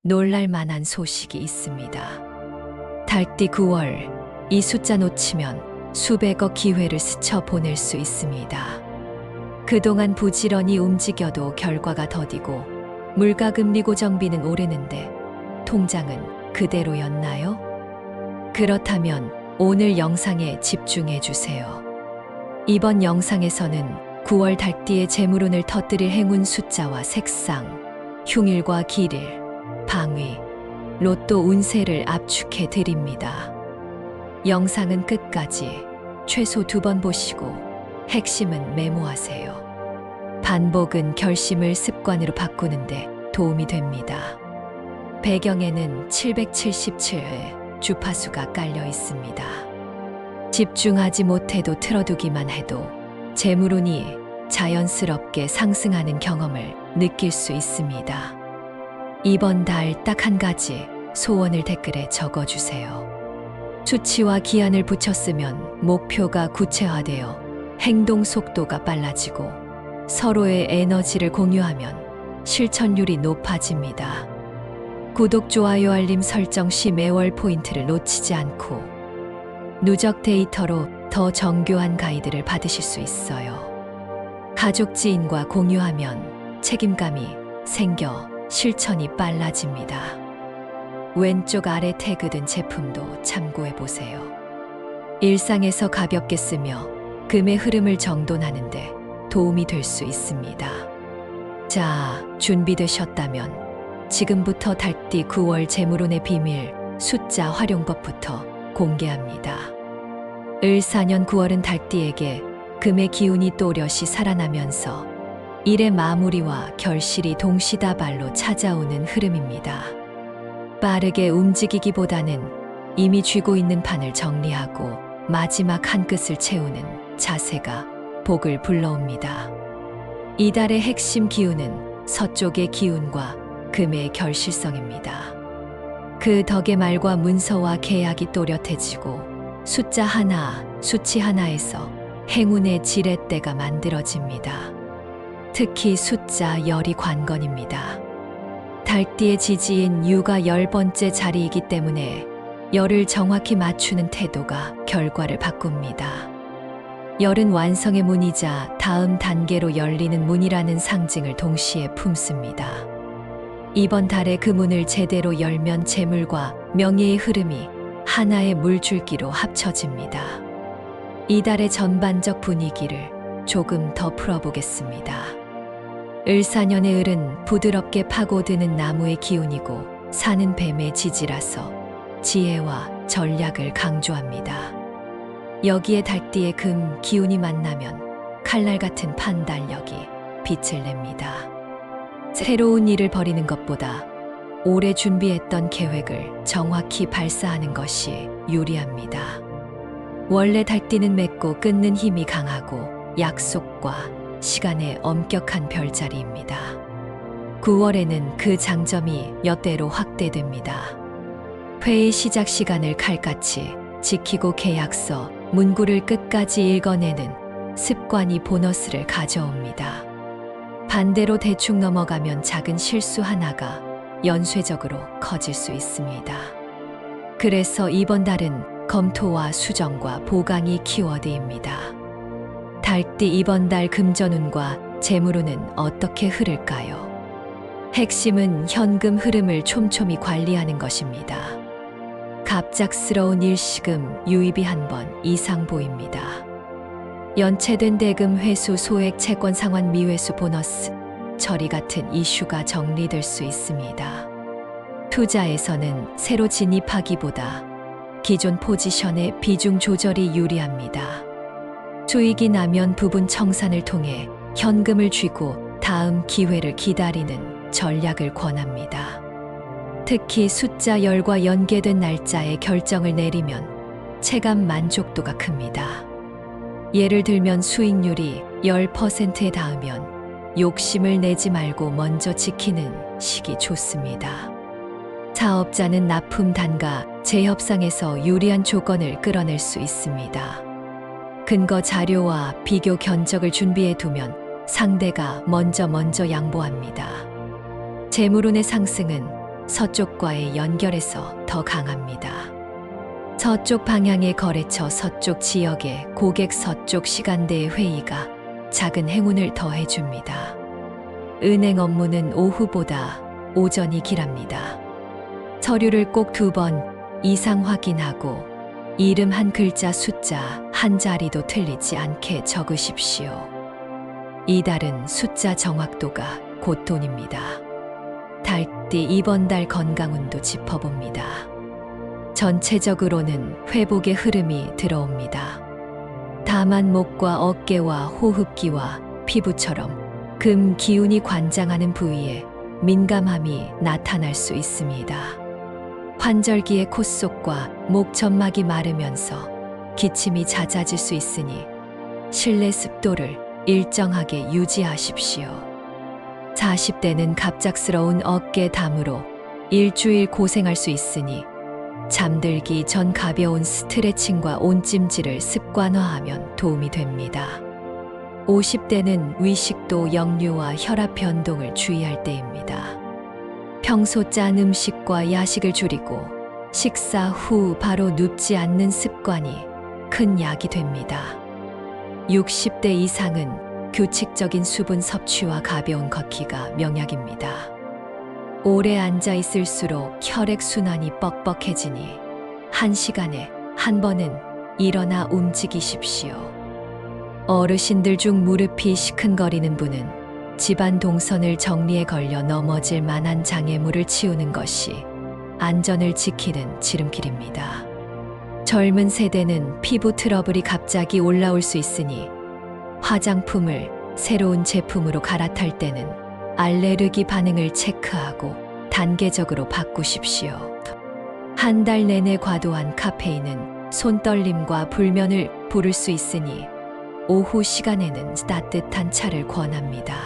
놀랄 만한 소식이 있습니다. 달띠 9월, 이 숫자 놓치면 수백억 기회를 스쳐 보낼 수 있습니다. 그동안 부지런히 움직여도 결과가 더디고 물가금리 고정비는 오르는데 통장은 그대로였나요? 그렇다면 오늘 영상에 집중해 주세요. 이번 영상에서는 9월 달띠의 재물운을 터뜨릴 행운 숫자와 색상, 흉일과 길일, 방위, 로또 운세를 압축해 드립니다. 영상은 끝까지 최소 2번 보시고 핵심은 메모하세요. 반복은 결심을 습관으로 바꾸는데 도움이 됩니다. 배경에는 777회 주파수가 깔려 있습니다. 집중하지 못해도 틀어두기만 해도 재물운이 자연스럽게 상승하는 경험을 느낄 수 있습니다. 이번 달 딱 한 가지 소원을 댓글에 적어주세요. 수치와 기한을 붙였으면 목표가 구체화되어 행동 속도가 빨라지고 서로의 에너지를 공유하면 실천율이 높아집니다. 구독, 좋아요, 알림 설정 시 매월 포인트를 놓치지 않고 누적 데이터로 더 정교한 가이드를 받으실 수 있어요. 가족, 지인과 공유하면 책임감이 생겨 실천이 빨라집니다. 왼쪽 아래 태그된 제품도 참고해 보세요. 일상에서 가볍게 쓰며 금의 흐름을 정돈하는데 도움이 될 수 있습니다. 자, 준비되셨다면 지금부터 달띠 9월 재물운의 비밀 숫자 활용법부터 공개합니다. 을사년 9월은 달띠에게 금의 기운이 또렷이 살아나면서 일의 마무리와 결실이 동시다발로 찾아오는 흐름입니다. 빠르게 움직이기보다는 이미 쥐고 있는 판을 정리하고 마지막 한 끗을 채우는 자세가 복을 불러옵니다. 이달의 핵심 기운은 서쪽의 기운과 금의 결실성입니다. 그 덕에 말과 문서와 계약이 또렷해지고 숫자 하나, 수치 하나에서 행운의 지렛대가 만들어집니다. 특히 숫자 10이 관건입니다. 달띠의 지지인 유가 10번째 자리이기 때문에 열을 정확히 맞추는 태도가 결과를 바꿉니다. 열은 완성의 문이자 다음 단계로 열리는 문이라는 상징을 동시에 품습니다. 이번 달에 그 문을 제대로 열면 재물과 명예의 흐름이 하나의 물줄기로 합쳐집니다. 이달의 전반적 분위기를 조금 더 풀어보겠습니다. 을사년의 을은 부드럽게 파고드는 나무의 기운이고 사는 뱀의 지지라서 지혜와 전략을 강조합니다. 여기에 달띠의 금 기운이 만나면 칼날 같은 판단력이 빛을 냅니다. 새로운 일을 벌이는 것보다 오래 준비했던 계획을 정확히 발사하는 것이 유리합니다. 원래 달띠는 맺고 끊는 힘이 강하고 약속과 시간의 엄격한 별자리입니다. 9월에는 그 장점이 몇 배로 확대됩니다. 회의 시작 시간을 칼같이 지키고 계약서, 문구를 끝까지 읽어내는 습관이 보너스를 가져옵니다. 반대로 대충 넘어가면 작은 실수 하나가 연쇄적으로 커질 수 있습니다. 그래서 이번 달은 검토와 수정과 보강이 키워드입니다. 달띠 이번 달 금전운과 재물운은 어떻게 흐를까요? 핵심은 현금 흐름을 촘촘히 관리하는 것입니다. 갑작스러운 일시금 유입이 한 번 이상 보입니다. 연체된 대금 회수, 소액 채권 상환, 미회수, 보너스, 처리 같은 이슈가 정리될 수 있습니다. 투자에서는 새로 진입하기보다 기존 포지션의 비중 조절이 유리합니다. 수익이 나면 부분 청산을 통해 현금을 쥐고 다음 기회를 기다리는 전략을 권합니다. 특히 숫자 10과 연계된 날짜에 결정을 내리면 체감 만족도가 큽니다. 예를 들면 수익률이 10%에 닿으면 욕심을 내지 말고 먼저 지키는 시기 좋습니다. 사업자는 납품 단가, 재협상에서 유리한 조건을 끌어낼 수 있습니다. 근거 자료와 비교 견적을 준비해 두면 상대가 먼저 양보합니다. 재물운의 상승은 서쪽과의 연결에서 더 강합니다. 서쪽 방향의 거래처 서쪽 지역의 고객 서쪽 시간대의 회의가 작은 행운을 더해줍니다. 은행 업무는 오후보다 오전이 길합니다. 서류를 꼭 2번 이상 확인하고 이름 한 글자 숫자 한 자리도 틀리지 않게 적으십시오. 이달은 숫자 정확도가 곧 돈입니다. 달띠 이번 달 건강운도 짚어봅니다. 전체적으로는 회복의 흐름이 들어옵니다. 다만 목과 어깨와 호흡기와 피부처럼 금 기운이 관장하는 부위에 민감함이 나타날 수 있습니다. 환절기에 코 속과 목 점막이 마르면서 기침이 잦아질 수 있으니 실내 습도를 일정하게 유지하십시오. 40대는 갑작스러운 어깨 담으로 일주일 고생할 수 있으니 잠들기 전 가벼운 스트레칭과 온찜질을 습관화하면 도움이 됩니다. 50대는 위식도 역류와 혈압 변동을 주의할 때입니다. 평소 짠 음식과 야식을 줄이고 식사 후 바로 눕지 않는 습관이 큰 약이 됩니다. 60대 이상은 규칙적인 수분 섭취와 가벼운 걷기가 명약입니다. 오래 앉아 있을수록 혈액순환이 뻑뻑해지니 1시간에 한 번은 일어나 움직이십시오. 어르신들 중 무릎이 시큰거리는 분은 집안 동선을 정리에 걸려 넘어질 만한 장애물을 치우는 것이 안전을 지키는 지름길입니다. 젊은 세대는 피부 트러블이 갑자기 올라올 수 있으니 화장품을 새로운 제품으로 갈아탈 때는 알레르기 반응을 체크하고 단계적으로 바꾸십시오. 한 달 내내 과도한 카페인은 손떨림과 불면을 부를 수 있으니 오후 시간에는 따뜻한 차를 권합니다.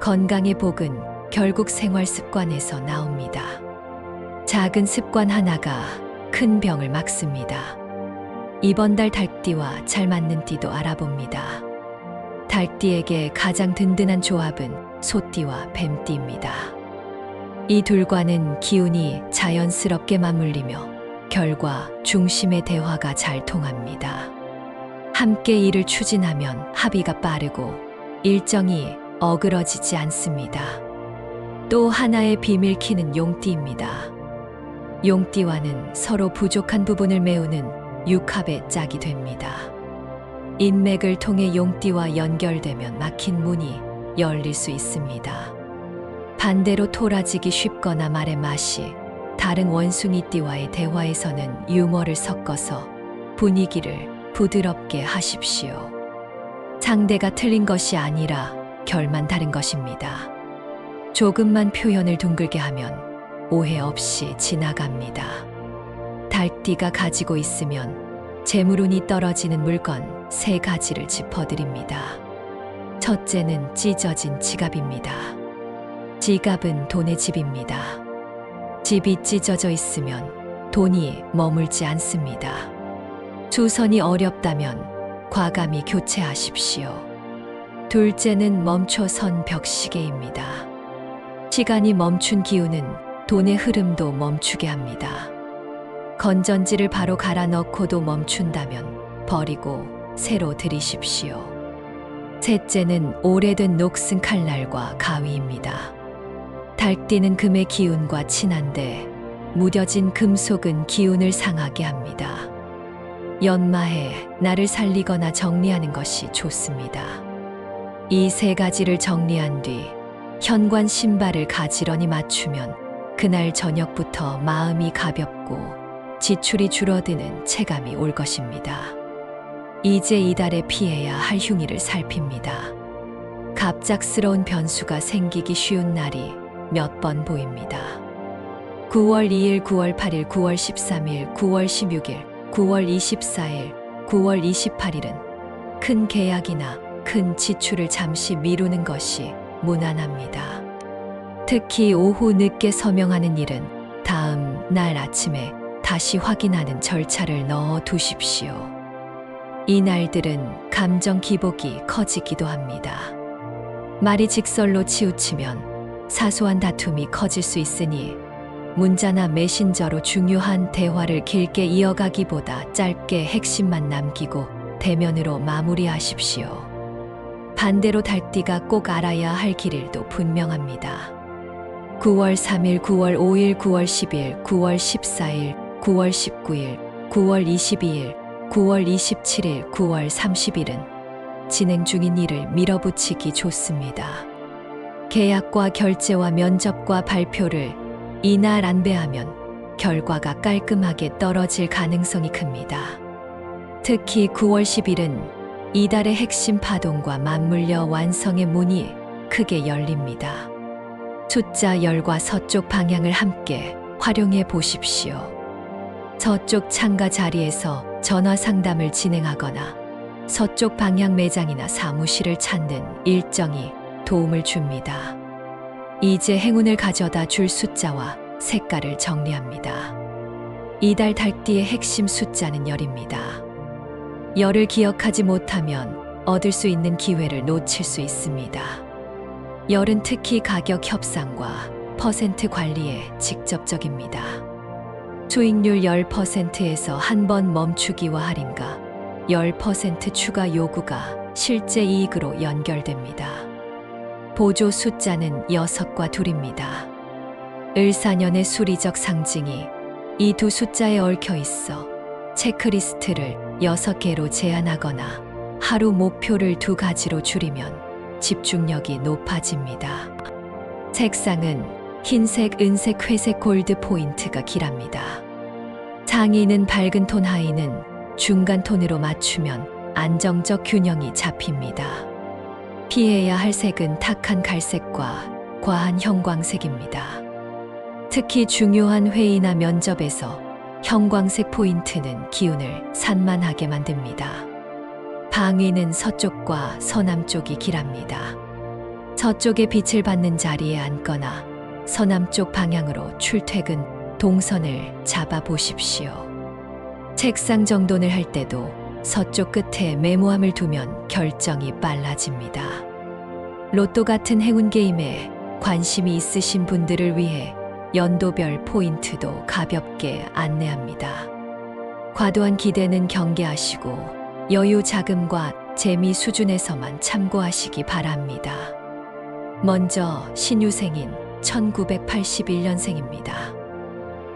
건강의 복은 결국 생활 습관에서 나옵니다. 작은 습관 하나가 큰 병을 막습니다. 이번 달 달띠와 잘 맞는 띠도 알아봅니다. 달띠에게 가장 든든한 조합은 소띠와 뱀띠입니다. 이 둘과는 기운이 자연스럽게 맞물리며 결과 중심의 대화가 잘 통합니다. 함께 일을 추진하면 합의가 빠르고 일정이 어그러지지 않습니다. 또 하나의 비밀키는 용띠입니다. 용띠와는 서로 부족한 부분을 메우는 육합의 짝이 됩니다. 인맥을 통해 용띠와 연결되면 막힌 문이 열릴 수 있습니다. 반대로 토라지기 쉽거나 말의 맛이 다른 원숭이띠와의 대화에서는 유머를 섞어서 분위기를 부드럽게 하십시오. 상대가 틀린 것이 아니라 결만 다른 것입니다. 조금만 표현을 둥글게 하면 오해 없이 지나갑니다. 달띠가 가지고 있으면 재물운이 떨어지는 물건 3가지를 짚어드립니다. 첫째는 찢어진 지갑입니다. 지갑은 돈의 집입니다. 집이 찢어져 있으면 돈이 머물지 않습니다. 수선이 어렵다면 과감히 교체하십시오. 둘째는 멈춰선 벽시계입니다. 시간이 멈춘 기운은 돈의 흐름도 멈추게 합니다. 건전지를 바로 갈아 넣고도 멈춘다면 버리고 새로 들이십시오. 셋째는 오래된 녹슨 칼날과 가위입니다. 달띠는 금의 기운과 친한데 무뎌진 금속은 기운을 상하게 합니다. 연마해 나를 살리거나 정리하는 것이 좋습니다. 이 3가지를 정리한 뒤 현관 신발을 가지런히 맞추면 그날 저녁부터 마음이 가볍고 지출이 줄어드는 체감이 올 것입니다. 이제 이달에 피해야 할 흉의를 살핍니다. 갑작스러운 변수가 생기기 쉬운 날이 몇 번 보입니다. 9월 2일, 9월 8일, 9월 13일, 9월 16일, 9월 24일, 9월 28일은 큰 계약이나 큰 지출을 잠시 미루는 것이 무난합니다. 특히 오후 늦게 서명하는 일은 다음 날 아침에 다시 확인하는 절차를 넣어 두십시오. 이 날들은 감정 기복이 커지기도 합니다. 말이 직설로 치우치면 사소한 다툼이 커질 수 있으니 문자나 메신저로 중요한 대화를 길게 이어가기보다 짧게 핵심만 남기고 대면으로 마무리하십시오. 반대로 달띠가 꼭 알아야 할 길일도 분명합니다. 9월 3일, 9월 5일, 9월 10일, 9월 14일, 9월 19일, 9월 22일, 9월 27일, 9월 30일은 진행 중인 일을 밀어붙이기 좋습니다. 계약과 결제와 면접과 발표를 이날 안배하면 결과가 깔끔하게 떨어질 가능성이 큽니다. 특히 9월 10일은 이달의 핵심 파동과 맞물려 완성의 문이 크게 열립니다. 숫자 10과 서쪽 방향을 함께 활용해 보십시오. 서쪽 창가 자리에서 전화 상담을 진행하거나 서쪽 방향 매장이나 사무실을 찾는 일정이 도움을 줍니다. 이제 행운을 가져다 줄 숫자와 색깔을 정리합니다. 이달 달띠의 핵심 숫자는 열입니다. 열을 기억하지 못하면 얻을 수 있는 기회를 놓칠 수 있습니다. 열은 특히 가격 협상과 퍼센트 관리에 직접적입니다. 수익률 10%에서 한 번 멈추기와 할인과 10% 추가 요구가 실제 이익으로 연결됩니다. 보조 숫자는 6과 2입니다. 을사년의 수리적 상징이 이 두 숫자에 얽혀 있어 체크리스트를 6개로 제한하거나 하루 목표를 2가지로 줄이면 집중력이 높아집니다. 색상은 흰색, 은색, 회색, 골드 포인트가 길합니다. 상의는 밝은 톤, 하의는 중간 톤으로 맞추면 안정적 균형이 잡힙니다. 피해야 할 색은 탁한 갈색과 과한 형광색입니다. 특히 중요한 회의나 면접에서 형광색 포인트는 기운을 산만하게 만듭니다. 방위는 서쪽과 서남쪽이 길합니다. 서쪽의 빛을 받는 자리에 앉거나 서남쪽 방향으로 출퇴근 동선을 잡아 보십시오. 책상 정돈을 할 때도 서쪽 끝에 메모함을 두면 결정이 빨라집니다. 로또 같은 행운 게임에 관심이 있으신 분들을 위해 연도별 포인트도 가볍게 안내합니다. 과도한 기대는 경계하시고 여유 자금과 재미 수준에서만 참고하시기 바랍니다. 먼저 신유생인 1981년생입니다.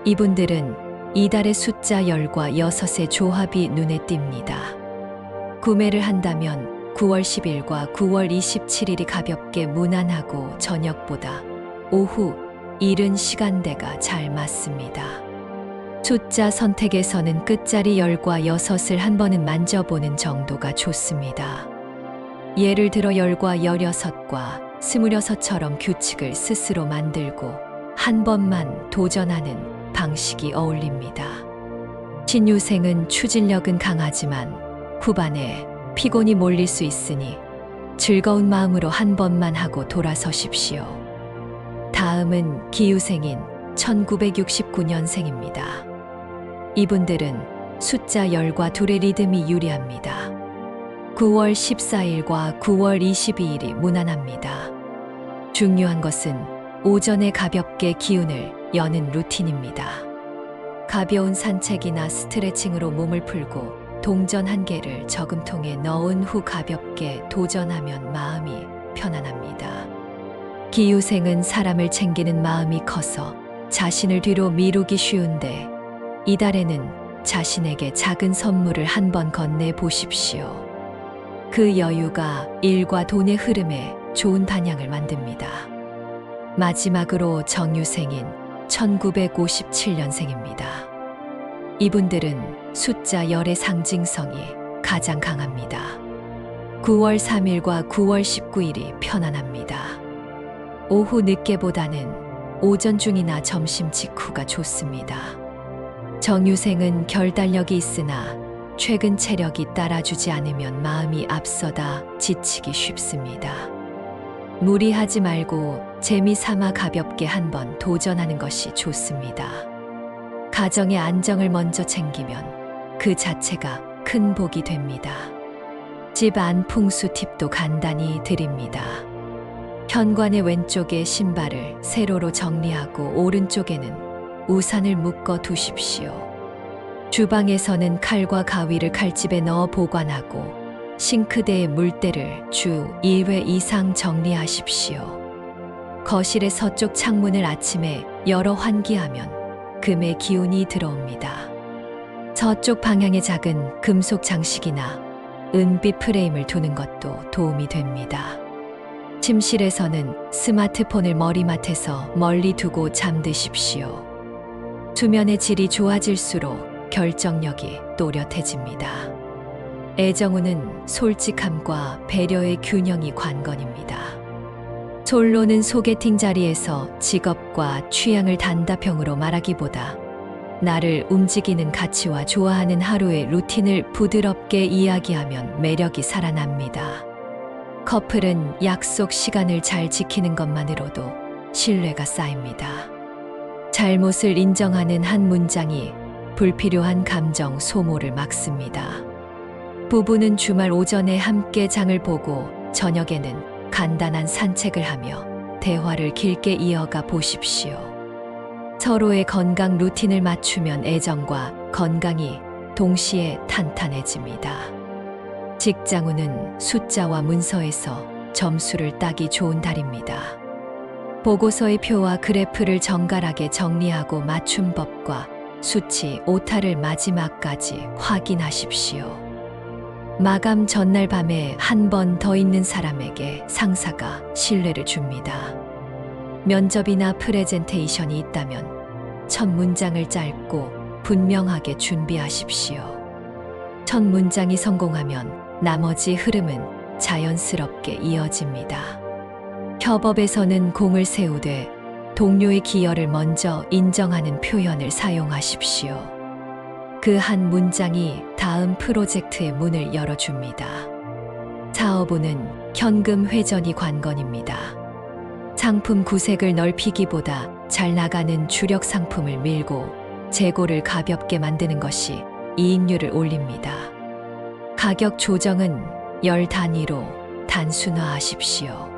이분들은 이달의 숫자 10과 6의 조합이 눈에 띕니다. 구매를 한다면 9월 10일과 9월 27일이 가볍게 무난하고 저녁보다 오후 이른 시간대가 잘 맞습니다. 숫자 선택에서는 끝자리 10과 6을 한 번은 만져보는 정도가 좋습니다. 예를 들어 10과 16과 26처럼 규칙을 스스로 만들고 한 번만 도전하는 방식이 어울립니다. 신유생은 추진력은 강하지만 후반에 피곤이 몰릴 수 있으니 즐거운 마음으로 한 번만 하고 돌아서십시오. 다음은 기유생인 1969년생입니다. 이분들은 숫자 10과 2의 리듬이 유리합니다. 9월 14일과 9월 22일이 무난합니다. 중요한 것은 오전에 가볍게 기운을 여는 루틴입니다. 가벼운 산책이나 스트레칭으로 몸을 풀고 동전 한 개를 저금통에 넣은 후 가볍게 도전하면 마음이 편안합니다. 기유생은 사람을 챙기는 마음이 커서 자신을 뒤로 미루기 쉬운데 이달에는 자신에게 작은 선물을 한번 건네 보십시오. 그 여유가 일과 돈의 흐름에 좋은 방향을 만듭니다. 마지막으로 정유생인 1957년생입니다. 이분들은 숫자 10의 상징성이 가장 강합니다. 9월 3일과 9월 19일이 편안합니다. 오후 늦게보다는 오전 중이나 점심 직후가 좋습니다. 정유생은 결단력이 있으나 최근 체력이 따라주지 않으면 마음이 앞서다 지치기 쉽습니다. 무리하지 말고 재미삼아 가볍게 한번 도전하는 것이 좋습니다. 가정의 안정을 먼저 챙기면 그 자체가 큰 복이 됩니다. 집 안 풍수 팁도 간단히 드립니다. 현관의 왼쪽에 신발을 세로로 정리하고 오른쪽에는 우산을 묶어 두십시오. 주방에서는 칼과 가위를 칼집에 넣어 보관하고 싱크대의 물때를 주 1회 이상 정리하십시오. 거실의 서쪽 창문을 아침에 열어 환기하면 금의 기운이 들어옵니다. 서쪽 방향의 작은 금속 장식이나 은빛 프레임을 두는 것도 도움이 됩니다. 침실에서는 스마트폰을 머리맡에서 멀리 두고 잠드십시오. 수면의 질이 좋아질수록 결정력이 또렷해집니다. 애정운은 솔직함과 배려의 균형이 관건입니다. 솔로는 소개팅 자리에서 직업과 취향을 단답형으로 말하기보다 나를 움직이는 가치와 좋아하는 하루의 루틴을 부드럽게 이야기하면 매력이 살아납니다. 커플은 약속 시간을 잘 지키는 것만으로도 신뢰가 쌓입니다. 잘못을 인정하는 한 문장이 불필요한 감정 소모를 막습니다. 부부는 주말 오전에 함께 장을 보고 저녁에는 간단한 산책을 하며 대화를 길게 이어가 보십시오. 서로의 건강 루틴을 맞추면 애정과 건강이 동시에 탄탄해집니다. 직장운은 숫자와 문서에서 점수를 따기 좋은 달입니다. 보고서의 표와 그래프를 정갈하게 정리하고 맞춤법과 수치, 오타를 마지막까지 확인하십시오. 마감 전날 밤에 한 번 더 있는 사람에게 상사가 신뢰를 줍니다. 면접이나 프레젠테이션이 있다면 첫 문장을 짧고 분명하게 준비하십시오. 첫 문장이 성공하면 나머지 흐름은 자연스럽게 이어집니다. 협업에서는 공을 세우되 동료의 기여를 먼저 인정하는 표현을 사용하십시오. 그 한 문장이 다음 프로젝트의 문을 열어줍니다. 사업운은 현금 회전이 관건입니다. 상품 구색을 넓히기보다 잘 나가는 주력 상품을 밀고 재고를 가볍게 만드는 것이 이익률을 올립니다. 가격 조정은 열 단위로 단순화하십시오.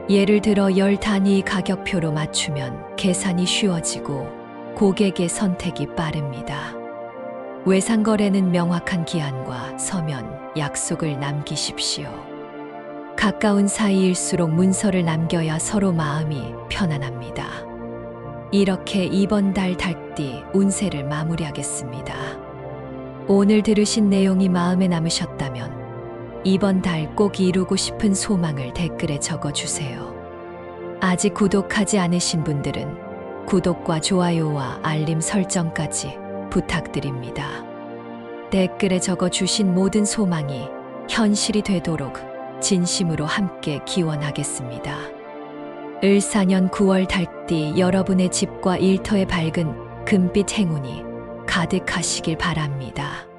예를 들어 열 단위 가격표로 맞추면 계산이 쉬워지고 고객의 선택이 빠릅니다. 외상거래는 명확한 기한과 서면, 약속을 남기십시오. 가까운 사이일수록 문서를 남겨야 서로 마음이 편안합니다. 이렇게 이번 달 달띠 운세를 마무리하겠습니다. 오늘 들으신 내용이 마음에 남으셨다면 이번 달 꼭 이루고 싶은 소망을 댓글에 적어주세요. 아직 구독하지 않으신 분들은 구독과 좋아요와 알림 설정까지 부탁드립니다. 댓글에 적어주신 모든 소망이 현실이 되도록 진심으로 함께 기원하겠습니다. 을사년 9월 달띠 여러분의 집과 일터에 밝은 금빛 행운이 가득하시길 바랍니다.